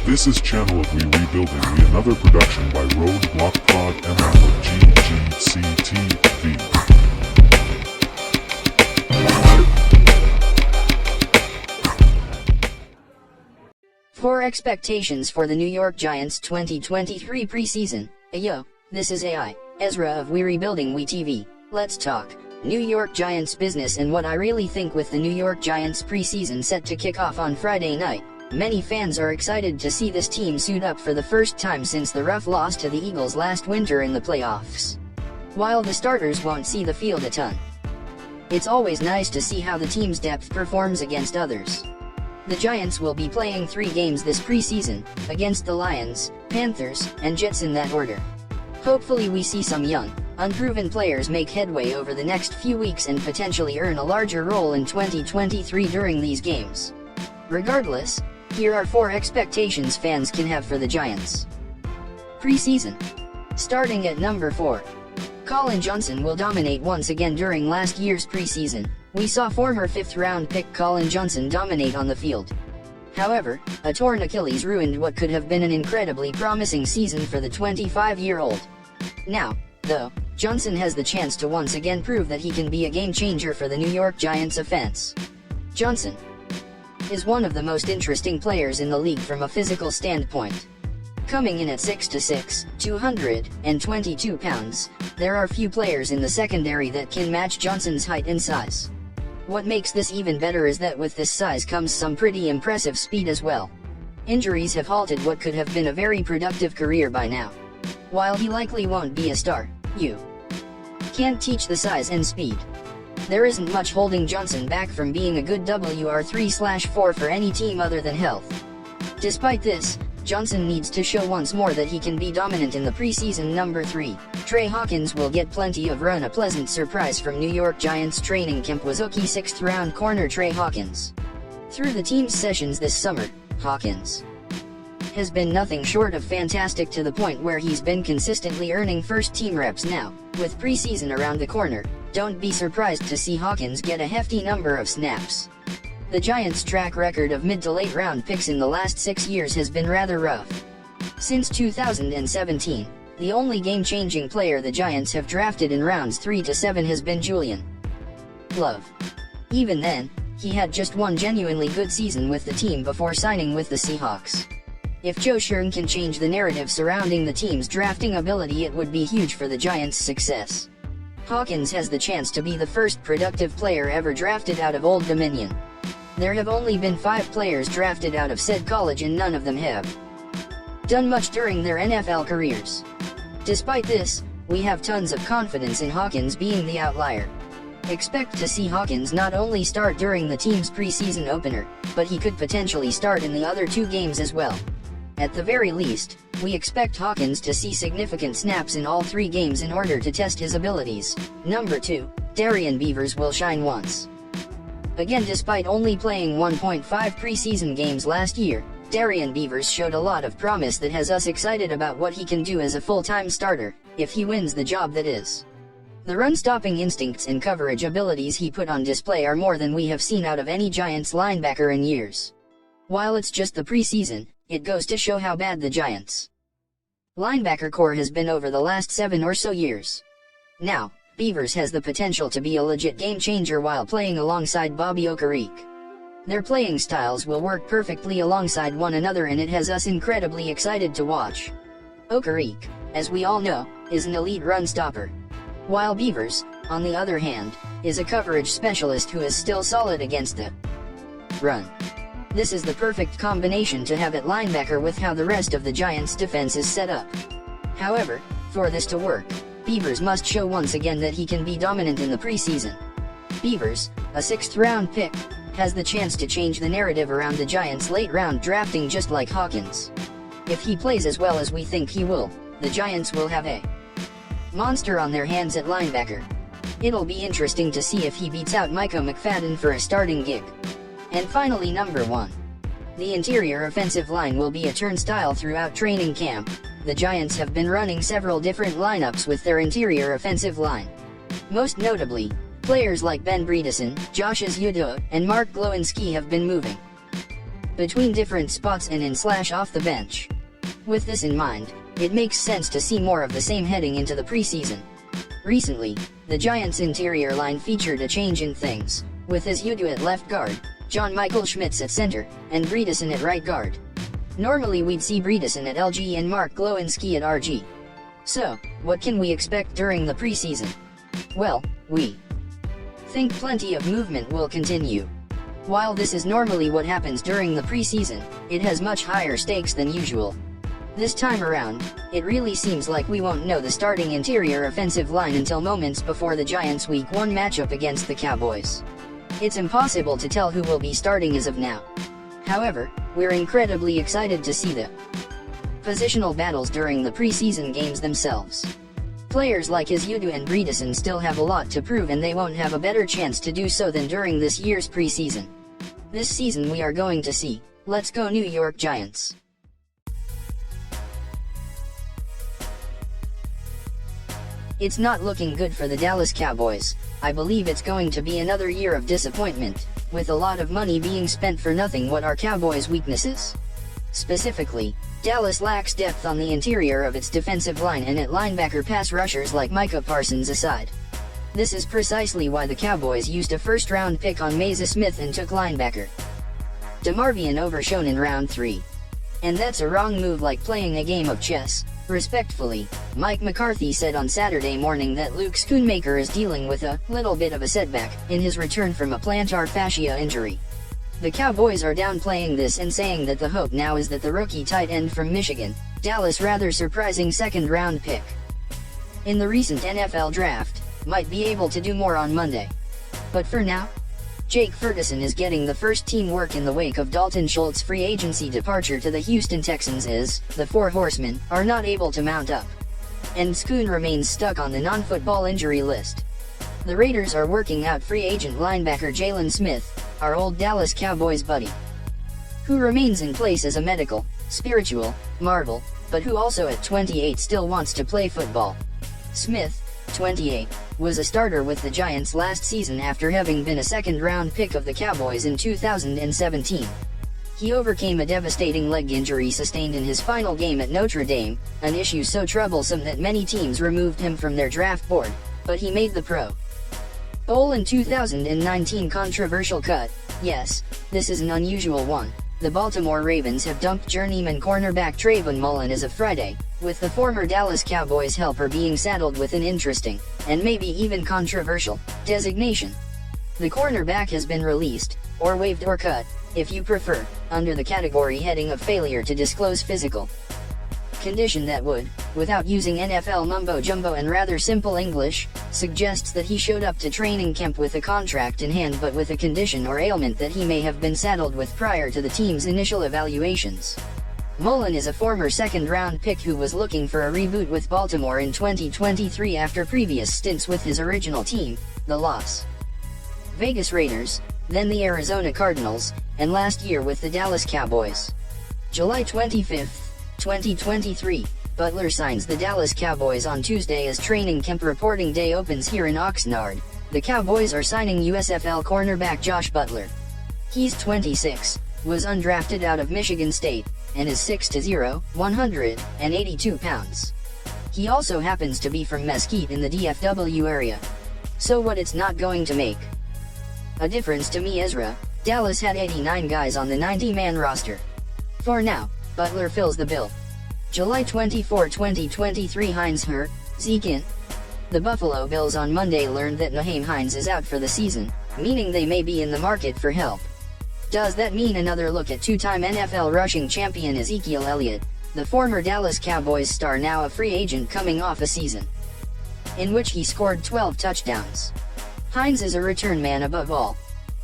This is Channel of We Rebuilding We, another production by Roadblock Pod and GGCTV. Poor expectations for the New York Giants 2023 preseason. Ayo, this is AI, Ezra of We Rebuilding We TV. Let's talk New York Giants business and what I really think with the New York Giants preseason set to kick off on Friday night. Many fans are excited to see this team suit up for the first time since the rough loss to the Eagles last winter in the playoffs. While the starters won't see the field a ton, it's always nice to see how the team's depth performs against others. The Giants will be playing 3 games this preseason, against the Lions, Panthers, and Jets in that order. Hopefully we see some young, unproven players make headway over the next few weeks and potentially earn a larger role in 2023 during these games. Regardless, here are 4 expectations fans can have for the Giants preseason. Starting at number 4. Colin Johnson will dominate once again. During last year's preseason, we saw former 5th-round pick Colin Johnson dominate on the field. However, a torn Achilles ruined what could have been an incredibly promising season for the 25-year-old. Now, though, Johnson has the chance to once again prove that he can be a game-changer for the New York Giants offense. Johnson is one of the most interesting players in the league from a physical standpoint. Coming in at 6'6", 222 pounds, there are few players in the secondary that can match Johnson's height and size. What makes this even better is that with this size comes some pretty impressive speed as well. Injuries have halted what could have been a very productive career by now. While he likely won't be a star, you can't teach the size and speed. There isn't much holding Johnson back from being a good WR3/4 for any team other than health. Despite this, Johnson needs to show once more that he can be dominant in the preseason. Number 3. Trey Hawkins will get plenty of run. A pleasant surprise from New York Giants training camp was rookie 6th-round corner Trey Hawkins. Through the team's sessions this summer, Hawkins has been nothing short of fantastic, to the point where he's been consistently earning first-team reps now. With preseason around the corner, don't be surprised to see Hawkins get a hefty number of snaps. The Giants' track record of mid to late round picks in the last 6 years has been rather rough. Since 2017, the only game-changing player the Giants have drafted in rounds 3 to 7 has been Julian Love. Even then, he had just one genuinely good season with the team before signing with the Seahawks. If Joe Schoen can change the narrative surrounding the team's drafting ability, it would be huge for the Giants' success. Hawkins has the chance to be the first productive player ever drafted out of Old Dominion. There have only been 5 players drafted out of said college, and none of them have done much during their NFL careers. Despite this, we have tons of confidence in Hawkins being the outlier. Expect to see Hawkins not only start during the team's preseason opener, but he could potentially start in the other 2 games as well. At the very least, we expect Hawkins to see significant snaps in all 3 games in order to test his abilities. Number 2, Darrian Beavers will shine once again. Despite only playing 1.5 preseason games last year, Darrian Beavers showed a lot of promise that has us excited about what he can do as a full-time starter, if he wins the job, that is. The run-stopping instincts and coverage abilities he put on display are more than we have seen out of any Giants linebacker in years. While it's just the preseason, it goes to show how bad the Giants linebacker core has been over the last 7 or so years. Now, Beavers has the potential to be a legit game-changer while playing alongside Bobby Okereke. Their playing styles will work perfectly alongside one another, and it has us incredibly excited to watch. Okereke, as we all know, is an elite run stopper, while Beavers, on the other hand, is a coverage specialist who is still solid against the run. This is the perfect combination to have at linebacker with how the rest of the Giants' defense is set up. However, for this to work, Beavers must show once again that he can be dominant in the preseason. Beavers, a 6th-round pick, has the chance to change the narrative around the Giants' late-round drafting, just like Hawkins. If he plays as well as we think he will, the Giants will have a monster on their hands at linebacker. It'll be interesting to see if he beats out Micah McFadden for a starting gig. And finally, number 1. The interior offensive line will be a turnstile throughout training camp. The Giants have been running several different lineups with their interior offensive line. Most notably, players like Ben Bredeson, Josh Udoh, and Mark Glowinski have been moving between different spots and in/off the bench. With this in mind, it makes sense to see more of the same heading into the preseason. Recently, the Giants' interior line featured a change in things, with Izudua at left guard, John Michael Schmitz at center, and Bredesen at right guard. Normally we'd see Bredesen at LG and Mark Glowinski at RG. So, what can we expect during the preseason? Well, we think plenty of movement will continue. While this is normally what happens during the preseason, it has much higher stakes than usual. This time around, it really seems like we won't know the starting interior offensive line until moments before the Giants' Week 1 matchup against the Cowboys. It's impossible to tell who will be starting as of now. However, we're incredibly excited to see the positional battles during the preseason games themselves. Players like Izudua and Bredesen still have a lot to prove, and they won't have a better chance to do so than during this year's preseason. This season we are going to see, let's go New York Giants. It's not looking good for the Dallas Cowboys. I believe it's going to be another year of disappointment, with a lot of money being spent for nothing. What are Cowboys' weaknesses? Specifically, Dallas lacks depth on the interior of its defensive line and at linebacker, pass rushers like Micah Parsons aside. This is precisely why the Cowboys used a first-round pick on Meza Smith and took linebacker DeMarvion over Schoen in round 3. And that's a wrong move, like playing a game of chess. Respectfully, Mike McCarthy said on Saturday morning that Luke Schoonmaker is dealing with a little bit of a setback in his return from a plantar fascia injury. The Cowboys are downplaying this and saying that the hope now is that the rookie tight end from Michigan, Dallas' rather surprising second-round pick in the recent NFL draft, might be able to do more on Monday. But for now, Jake Ferguson is getting the first team work in the wake of Dalton Schultz's free agency departure to the Houston Texans, as the Four Horsemen are not able to mount up, and Schoon remains stuck on the non-football injury list. The Raiders are working out free agent linebacker Jalen Smith, our old Dallas Cowboys buddy, who remains in place as a medical, spiritual marvel, but who also at 28 still wants to play football. Smith, 28, was a starter with the Giants last season after having been a second-round pick of the Cowboys in 2017. He overcame a devastating leg injury sustained in his final game at Notre Dame, an issue so troublesome that many teams removed him from their draft board, but he made the Pro Bowl in 2019. Controversial cut. Yes, this is an unusual one. The Baltimore Ravens have dumped journeyman cornerback Trayvon Mullen as of Friday, with the former Dallas Cowboys helper being saddled with an interesting, and maybe even controversial, designation. The cornerback has been released, or waived or cut, if you prefer, under the category heading of failure to disclose physical condition that would, without using NFL mumbo-jumbo and rather simple English, suggests that he showed up to training camp with a contract in hand but with a condition or ailment that he may have been saddled with prior to the team's initial evaluations. Mullen is a former second-round pick who was looking for a reboot with Baltimore in 2023 after previous stints with his original team, the Las Vegas Raiders, then the Arizona Cardinals, and last year with the Dallas Cowboys. July 25, 2023, Butler signs the Dallas Cowboys on Tuesday as training camp reporting day opens here in Oxnard. The Cowboys are signing USFL cornerback Josh Butler. He's 26, was undrafted out of Michigan State, and is 6'0", 182 pounds. He also happens to be from Mesquite in the DFW area. So what, it's not going to make a difference to me, Ezra. Dallas had 89 guys on the 90-man roster. For now, Butler fills the bill. July 24, 2023. Hines hurt, Zeke in. The Buffalo Bills on Monday learned that Nyheim Hines is out for the season, meaning they may be in the market for help. Does that mean another look at two-time NFL rushing champion Ezekiel Elliott, the former Dallas Cowboys star now a free agent coming off a season in which he scored 12 touchdowns? Hines is a return man above all,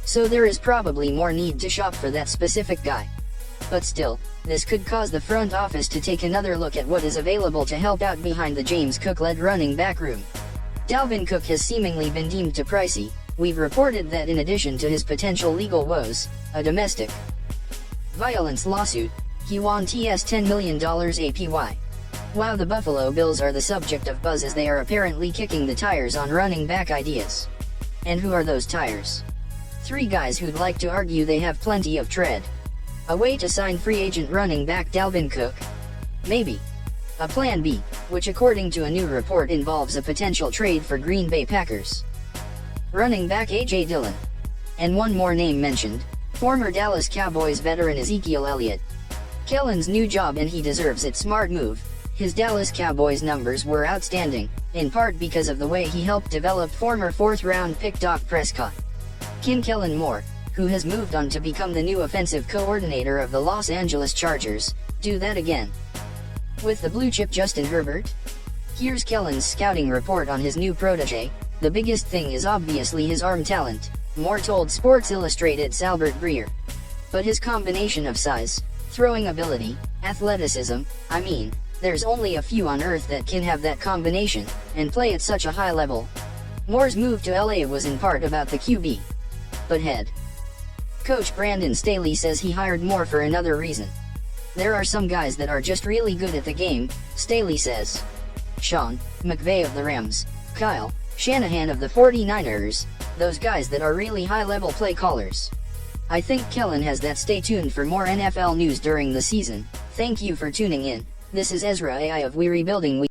so there is probably more need to shop for that specific guy. But still, this could cause the front office to take another look at what is available to help out behind the James Cook-led running back room. Dalvin Cook has seemingly been deemed too pricey. We've reported that in addition to his potential legal woes, a domestic violence lawsuit, he won $10 million APY. While the Buffalo Bills are the subject of buzz as they are apparently kicking the tires on running back ideas. And who are those tires? 3 guys who'd like to argue they have plenty of tread. A way to sign free agent running back Dalvin Cook? Maybe. A plan B, which according to a new report involves a potential trade for Green Bay Packers. Running back A.J. Dillon. And one more name mentioned, former Dallas Cowboys veteran Ezekiel Elliott. Kellen's new job, and he deserves it. Smart move. His Dallas Cowboys numbers were outstanding, in part because of the way he helped develop former 4th-round pick Dak Prescott. Can Kellen Moore, who has moved on to become the new offensive coordinator of the Los Angeles Chargers, do that again? With the blue-chip Justin Herbert? Here's Kellen's scouting report on his new protege. The biggest thing is obviously his arm talent, Moore told Sports Illustrated's Albert Breer. But his combination of size, throwing ability, athleticism, there's only a few on earth that can have that combination, and play at such a high level. Moore's move to LA was in part about the QB. But head coach Brandon Staley says he hired Moore for another reason. There are some guys that are just really good at the game, Staley says. Sean McVay of the Rams, Kyle Shanahan of the 49ers, those guys that are really high-level play callers. I think Kellen has that. Stay tuned for more NFL news during the season. Thank you for tuning in. This is Ezra AI of We Rebuilding We